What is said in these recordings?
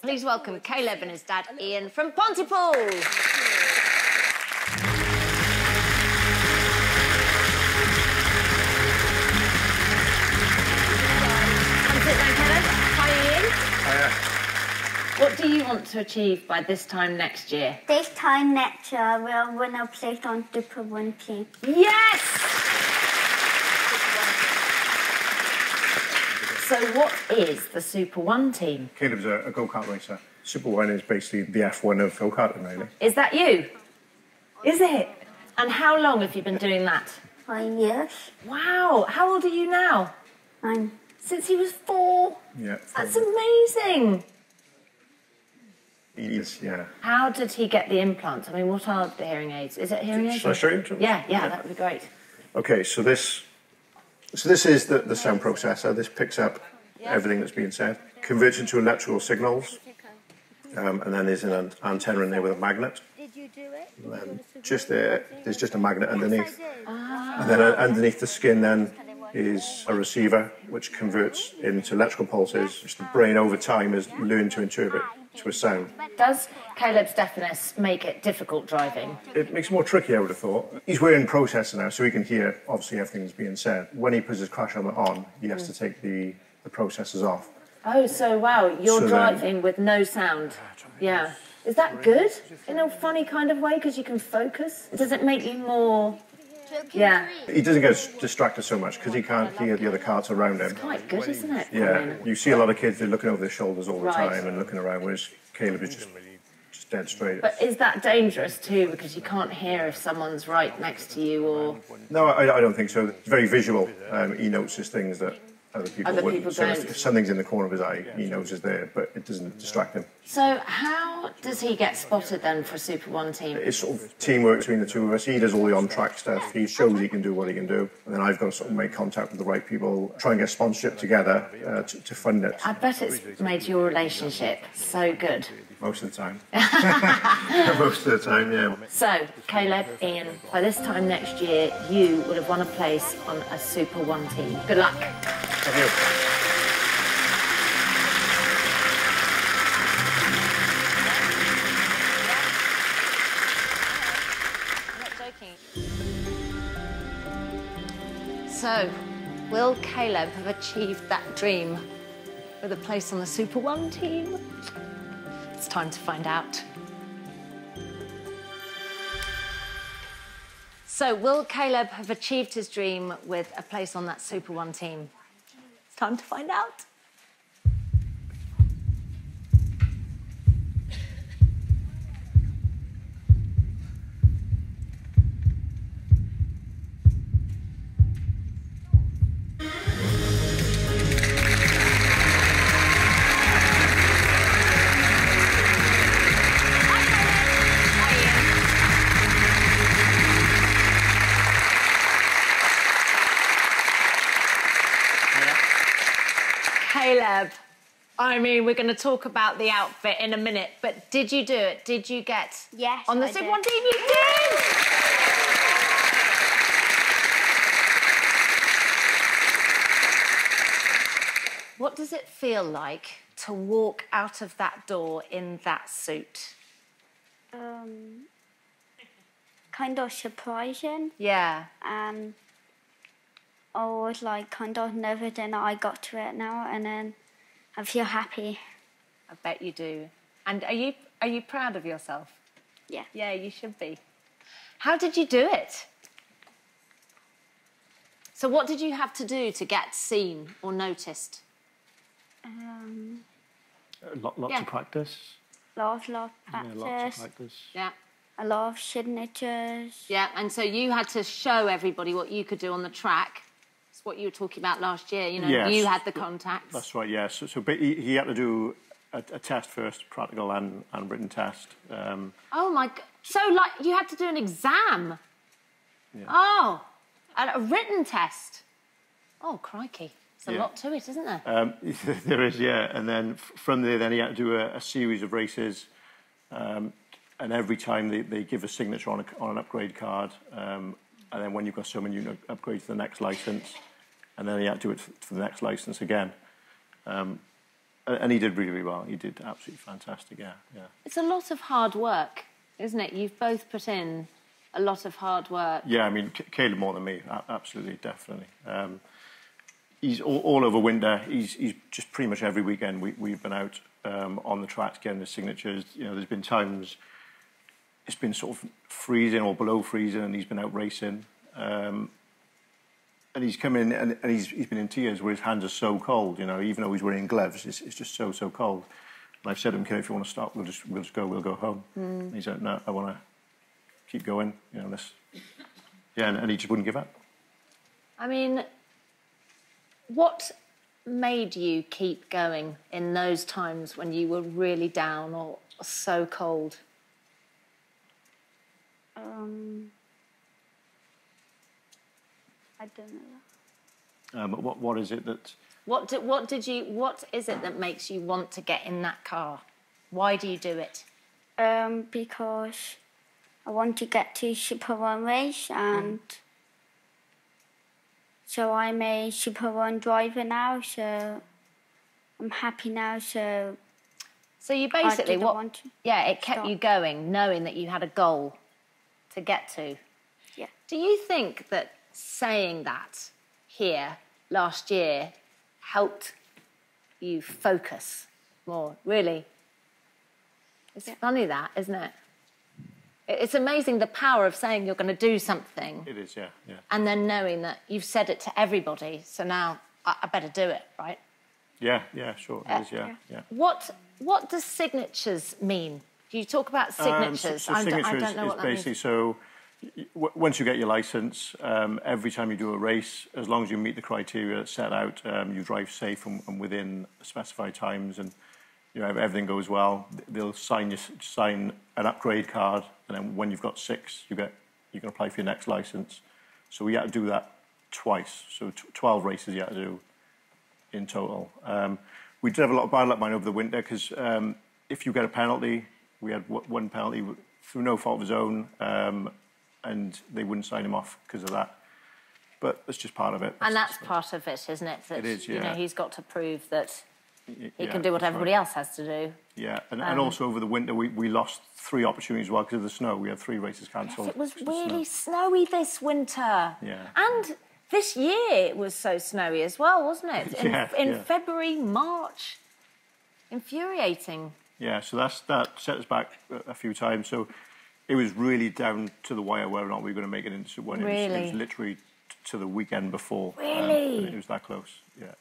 Please welcome Caleb and his dad, Ian, from Pontypool. Come sit down, Caleb. Hi, Ian. Hiya. What do you want to achieve by this time next year? This time next year, we'll win a place on Super 1 team. Yes! So what is the Super 1 team? Caleb's a go-kart racer. Super 1 is basically the F1 of go-karting, really. Is that you? Is it? And how long have you been doing that? 5 years. Wow, how old are you now? 9. Since he was 4? Yeah. That's amazing. He is, yeah. How did he get the implants? I mean, what are the hearing aids? Is it hearing aids? Shall I show you? Yeah, that would be great. Okay, so this is the sound processor. This picks up everything that's being said, converts into electrical signals, and then there's an antenna in there with a magnet. Did you do it? And then just there's just a magnet underneath. And then underneath the skin then is a receiver which converts into electrical pulses, which the brain over time has learned to interpret to a sound. Does Caleb's deafness make it difficult driving? It makes it more tricky, I would have thought. He's wearing processor now, so he can hear, obviously, everything that's being said. When he puts his crash helmet on, he has to take the processors off. Oh, so wow, you're So driving with no sound. Yeah. Is that good? In a funny kind of way, because you can focus? Does it make you more... Yeah. He doesn't get distracted so much because he can't hear the other cars around him. It's quite good, isn't it? Yeah, you see a lot of kids, they're looking over their shoulders all the Right. time and looking around, whereas Caleb is just dead straight. But is that dangerous too, because you can't hear if someone's right next to you or... No, I don't think so. It's very visual. He notices things that other people wouldn't. So don't. if something's in the corner of his eye, he knows it's there, but it doesn't distract him. So how does he get spotted then for a Super 1 team? It's sort of teamwork between the two of us. He does all the on-track stuff. He shows he can do what he can do. And then I've got to sort of make contact with the right people, try and get sponsorship together to fund it. I bet it's made your relationship so good. Most of the time. Most of the time, yeah. So, Caleb, Ian, by this time next year, you would have won a place on a Super 1 team. Good luck. Thank you. So, will Caleb have achieved that dream with a place on the Super 1 team? It's time to find out. So, will Caleb have achieved his dream with a place on that Super 1 team? It's time to find out. Caleb, I mean, we're going to talk about the outfit in a minute, but did you do it? Did you get on the Super 1 team? You did! What does it feel like to walk out of that door in that suit? Kind of surprising. Yeah. I was like kind of nervous and I got to it now and then I feel happy. I bet you do. And are you proud of yourself? Yeah. Yeah, you should be. How did you do it? So what did you have to do to get seen or noticed? Lots of practice. Lots of Yeah, practice. lots of practice. Yeah. A lot of signatures. Yeah, and so you had to show everybody what you could do on the track. It's what you were talking about last year, you know, Yes. you had the contacts. That's right, yeah. So he had to do a test first, practical and written test. Oh, my God. So, like, you had to do an exam? Yeah. Oh, and a written test? Oh, crikey. There's a lot to it, isn't there? There is, yeah. And then from there, then he had to do a series of races. And every time they give a signature on an upgrade card. And then when you've got someone, you upgrade to the next licence. And then he had to do it for the next licence again. And he did really, really well. He did absolutely fantastic, yeah. It's a lot of hard work, isn't it? You've both put in a lot of hard work. Yeah, I mean, Caleb more than me, absolutely, definitely. He's all over winter. He's just pretty much every weekend we've been out on the track getting the signatures. You know, there's been times it's been sort of freezing or below freezing, and he's been out racing. And he's come in and he's been in tears where his hands are so cold, you know, even though he's wearing gloves, it's just so cold. And I've said to him, "Kid, if you want to stop, we'll just go, we'll go home." And he said, "No, I want to keep going, you know, and he just wouldn't give up. I mean, what made you keep going in those times when you were really down or so cold? I don't know. But what is it that? What is it that makes you want to get in that car? Why do you do it? Because I want to get to Super 1 race, and so I'm a Super 1 driver now, so I'm happy now, so you basically, it kept stop. you going, knowing that you had a goal to get to. Yeah. Do you think that saying that here last year helped you focus more? Really? It's funny that, isn't it? It's amazing the power of saying you're going to do something. It is, yeah. And then knowing that you've said it to everybody, so now I better do it, right? Yeah, sure, it is, yeah. What does signatures mean? Do you talk about signatures? So I signatures don't know what is that basically means. so. Once you get your license, every time you do a race, as long as you meet the criteria set out, you drive safe and within specified times, and you know everything goes well, they'll sign an upgrade card, and then when you've got 6, you can apply for your next license. So we had to do that twice. So 12 races you had to do in total. We did have a lot of bad luck mine over the winter because if you get a penalty, we had one penalty through no fault of his own. And they wouldn't sign him off because of that. But it's just part of it. And that's part of it, isn't it? That, it is, yeah. You know, he's got to prove that he can do what everybody else has to do. Yeah, and also over the winter, we lost 3 opportunities as well because of the snow. We had 3 races cancelled. Yes, it was really snowy this winter. Yeah. And this year it was so snowy as well, wasn't it? In February, March. Infuriating. Yeah, so that set us back a few times. So it was really down to the wire whether or not we were going to make it into one. Really? It was literally to the weekend before. Really? It was that close, yeah.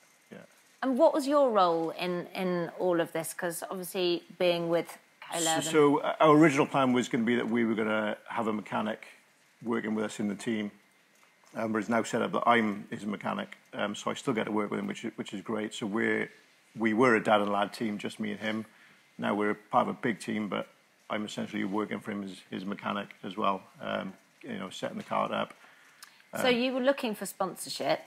And what was your role in all of this? Because obviously being with Caleb... So our original plan was going to be that we were going to have a mechanic working with us in the team. But it's now set up that I'm his mechanic, so I still get to work with him, which is great. So we were a dad and lad team, just me and him. Now we're part of a big team, but I'm essentially working for him as his mechanic as well, you know, setting the cart up. So you were looking for sponsorship,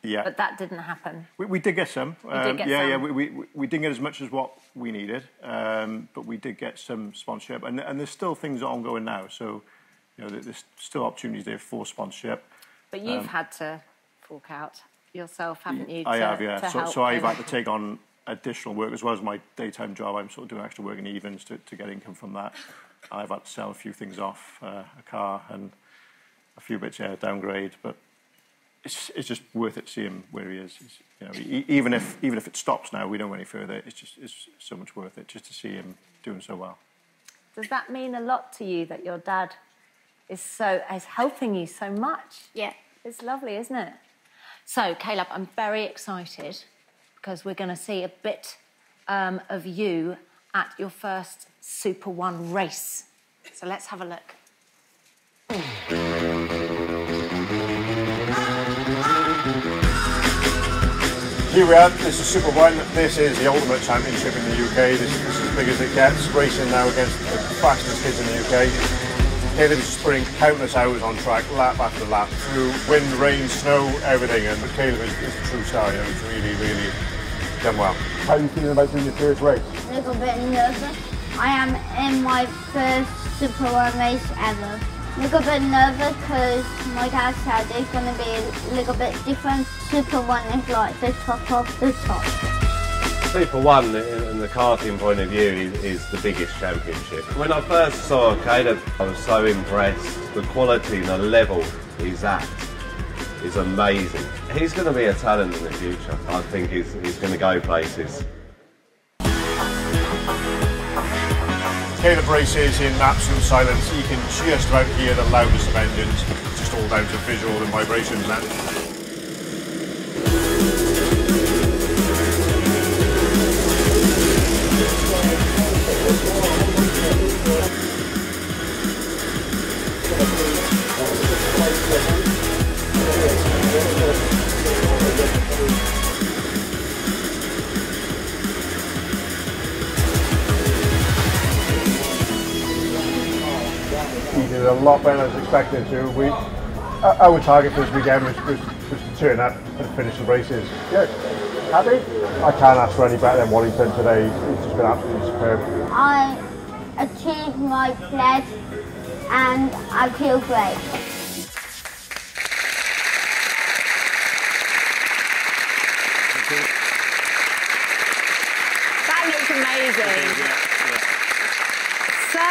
but that didn't happen. We did get some. We didn't get as much as what we needed, but we did get some sponsorship, and there's still things ongoing now. So, you know, there's still opportunities there for sponsorship. But you've had to fork out yourself, haven't you? I have, yeah. To So I've had to take on additional work as well as my daytime job. I'm sort of doing extra work in evenings to get income from that. I've had to sell a few things off, a car and a few bits, downgrade. But it's just worth it to see him where he is. You know, even if it stops now, we don't go any further. It's so much worth it just to see him doing so well. Does that mean a lot to you that your dad is helping you so much? Yeah. It's lovely, isn't it? So, Caleb, I'm very excited because we're going to see a bit of you at your first Super 1 race. So let's have a look. Here we are, this is Super 1. This is the ultimate championship in the UK. This is as big as it gets, racing now against the fastest kids in the UK. Caleb is sprinting countless hours on track, lap after lap, through wind, rain, snow, everything. And Caleb is a true star, you know, he's really done well. How are you feeling about doing your first race? A little bit nervous. I am in my first Super 1 race ever. A little bit nervous because my dad said it's going to be a little bit different. Super 1 is like the top of the top. Super 1, in the karting point of view, is the biggest championship. When I first saw Caleb, I was so impressed. The quality and the level he's at is amazing. He's going to be a talent in the future. I think he's going to go places. Caleb races in absolute silence. You can just about hear the loudest of engines. It's just all down to visual and vibrations now. He did a lot better than I was expecting to. Our target for this weekend was to turn up and finish the races. Yeah, happy? I can't ask for any better than what he's done today. He's just been absolutely superb. I achieved my pledge and I feel great. That looks amazing. So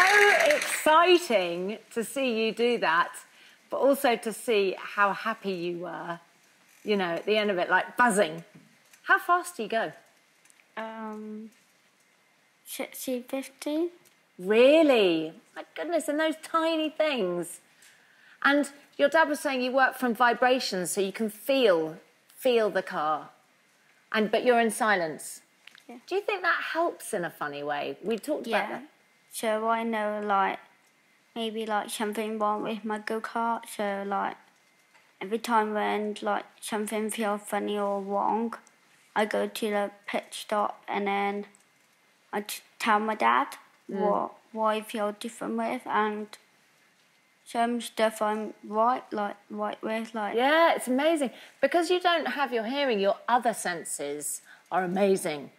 exciting to see you do that, but also to see how happy you were, you know, at the end of it, like buzzing. How fast do you go? 60-50. Really? My goodness, and those tiny things. And your dad was saying you work from vibrations, so you can feel the car, but you're in silence. Yeah. Do you think that helps in a funny way? We talked about that. So I know, like, maybe, like, something wrong with my go-kart. So, like, every time when, like, something feels funny or wrong, I go to the pit stop and then I tell my dad what I feel different with, and some stuff I'm right with. Like, Yeah, it's amazing. Because you don't have your hearing, your other senses are amazing.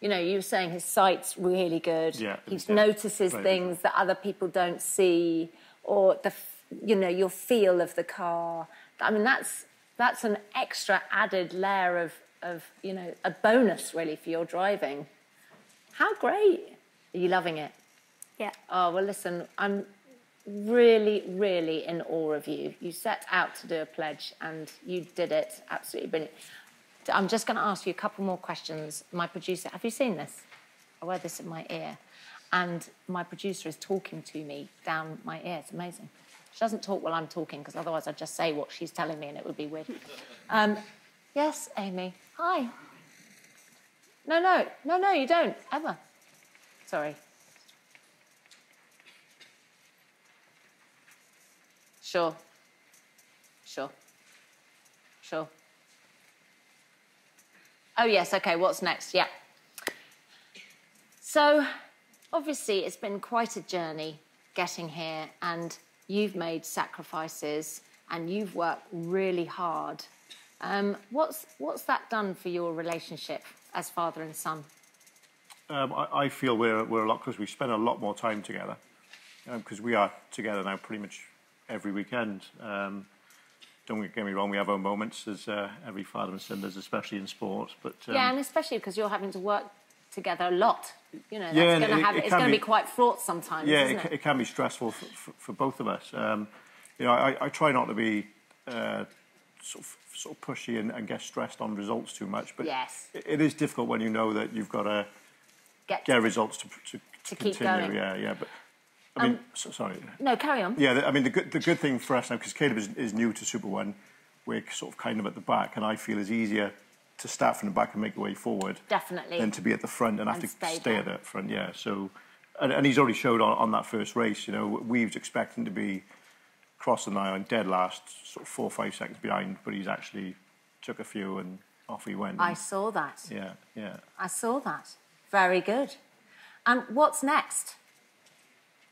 You know, you were saying his sight's really good. Yeah, he yeah, notices things that other people don't see, or your feel of the car. I mean, that's an extra added layer of a bonus really for your driving. How great! Are you loving it? yeah. Oh well, listen, I'm really, really in awe of you. You set out to do a pledge and you did it absolutely brilliant. I'm just going to ask you a couple more questions. My producer, have you seen this? I wear this in my ear. And my producer is talking to me down my ear. It's amazing. She doesn't talk while I'm talking, because otherwise I'd just say what she's telling me and it would be weird. Yes, Amy. Hi. No, you don't, ever. Sorry. Sure. Oh, yes, OK, what's next? Yeah. So, obviously, it's been quite a journey getting here, and you've made sacrifices, and you've worked really hard. What's that done for your relationship as father and son? I feel we're a lot closer. We spend a lot more time together, because we are together now pretty much every weekend. Don't get me wrong, we have our moments, as every father and son does, especially in sport. But yeah, and especially because you're having to work together a lot. You know, that's yeah, it's going to be quite fraught sometimes. Yeah, isn't it? It can be stressful for both of us. I try not to be sort of pushy and get stressed on results too much. But yes, it is difficult when you know that you've got to get results to keep continue. going. Yeah, but. I mean, sorry. No, carry on. Yeah, I mean, the good thing for us now, because Caleb is new to Super 1, we're sort of kind of at the back, and I feel it's easier to start from the back and make the way forward. Definitely. Than to be at the front and have to stay at the front, yeah. So, and he's already showed on that first race, you know, we was expecting to be crossing the line dead last, sort of 4 or 5 seconds behind, but he's actually took a few and off he went. I saw that. Yeah. I saw that. Very good. And what's next?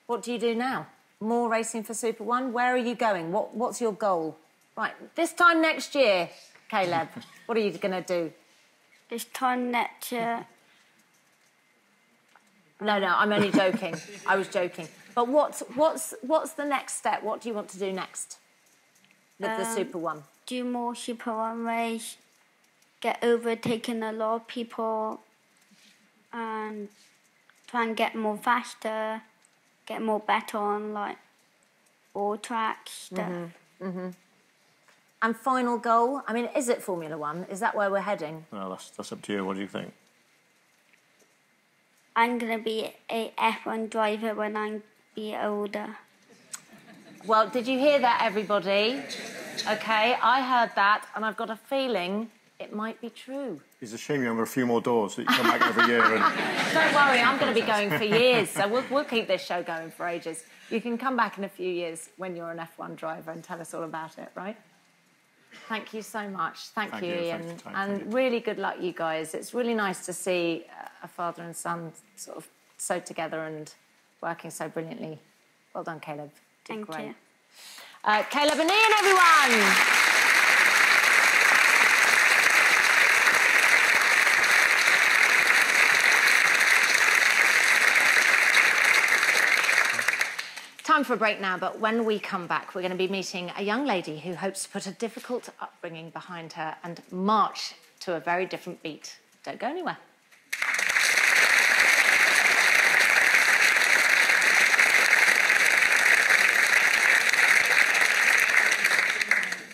What do you do now? More racing for Super 1? Where are you going? What's your goal? Right, this time next year, Caleb, what are you going to do? This time next year... No, I'm only joking. I was joking. But what's the next step? What do you want to do next with the Super 1? Do more Super 1 race, get overtaken a lot of people, and try and get more faster, get more better on like all tracks stuff. And final goal? I mean, is it Formula One? Is that where we're heading? Well, that's up to you. What do you think? I'm gonna be a F1 driver when I be older. Well, did you hear that, everybody? Okay, I heard that, and I've got a feeling it might be true. It's a shame you have a few more doors that you come back every year. And... Don't worry, I'm going to be going for years, so we'll keep this show going for ages. You can come back in a few years when you're an F1 driver and tell us all about it, right? Thank you so much. Thank you, Ian. And really good luck, you guys. It's really nice to see a father and son sort of sewed together and working so brilliantly. Well done, Caleb. Did Thank you. Caleb and Ian, everyone! Time for a break now, but when we come back, we're going to be meeting a young lady who hopes to put a difficult upbringing behind her and march to a very different beat. Don't go anywhere.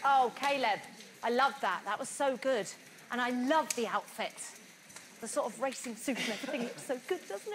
Oh, Caleb, I loved that. That was so good. And I loved the outfit. The sort of racing suit and everything looks so good, doesn't it?